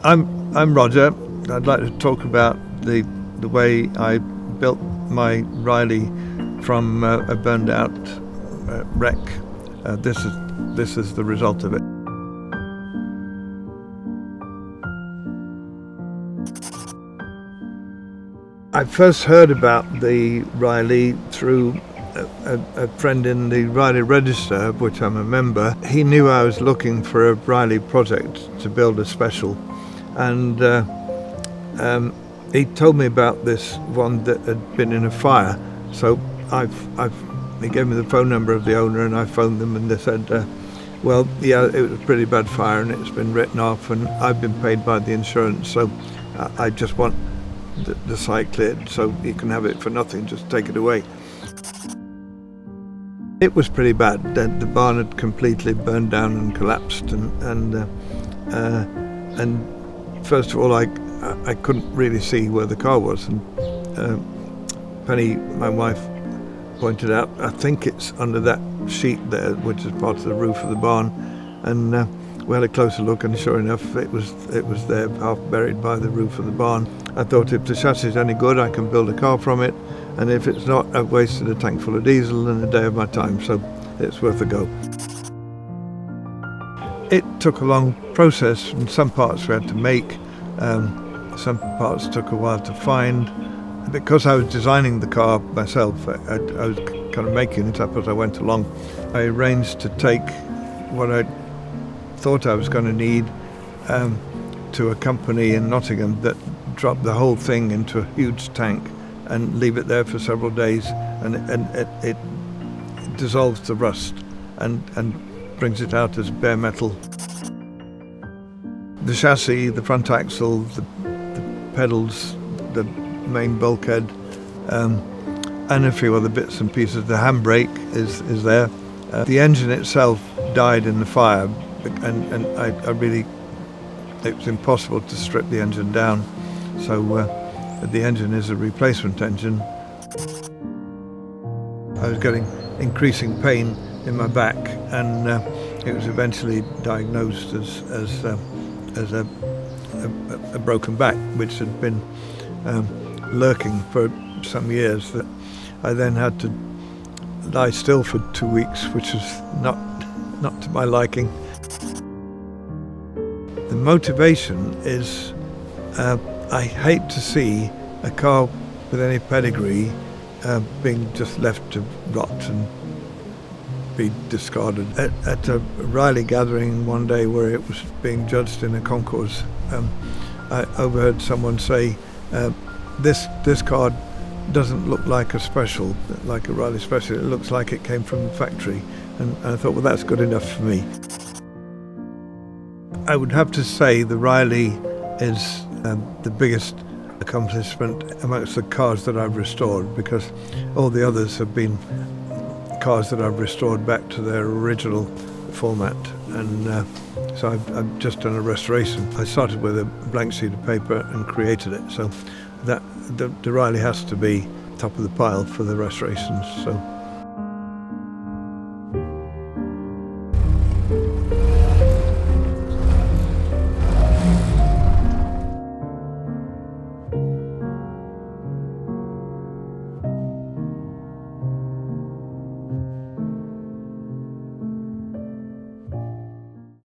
I'm Roger. I'd like to talk about the way I built my Riley from a burned out wreck. This is the result of it. I first heard about the Riley through a friend in the Riley Register, of which I'm a member. He knew I was looking for a Riley project to build a special, and he told me about this one that had been in a fire. So he gave me the phone number of the owner, and I phoned them, and they said, well, yeah, it was a pretty bad fire, and it's been written off, and I've been paid by the insurance, so I just want the site cleared, so you can have it for nothing, just take it away. It was pretty bad. The barn had completely burned down and collapsed, and first of all, I couldn't really see where the car was, and Penny, my wife, pointed out, I think it's under that sheet there, which is part of the roof of the barn, and we had a closer look, and sure enough, it was there, half buried by the roof of the barn. I thought, if the chassis is any good, I can build a car from it, and if it's not, I've wasted a tank full of diesel and a day of my time, so it's worth a go. It took a long process, and some parts we had to make, some parts took a while to find. Because I was designing the car myself, I was kind of making it up as I went along. I arranged to take what I thought I was going to need to a company in Nottingham that dropped the whole thing into a huge tank and leave it there for several days, and it dissolves the rust and brings it out as bare metal. The chassis, the front axle, the pedals, the main bulkhead, and a few other bits and pieces. The handbrake is there. The engine itself died in the fire, and I really, it was impossible to strip the engine down, so the engine is a replacement engine. I was getting increasing pain in my back, and it was eventually diagnosed as a broken back, which had been lurking for some years. That I then had to lie still for 2 weeks, which was not to my liking. The motivation is I hate to see a car with any pedigree being just left to rot and be discarded. At a Riley gathering one day where it was being judged in a concourse, I overheard someone say, this car doesn't look like a special, like a Riley special, it looks like it came from the factory. And I thought, well, that's good enough for me. I would have to say the Riley is the biggest accomplishment amongst the cars that I've restored, because all the others have been cars that I've restored back to their original format, and so I've just done a restoration. I started with a blank sheet of paper and created it, so that the Riley has to be top of the pile for the restorations. So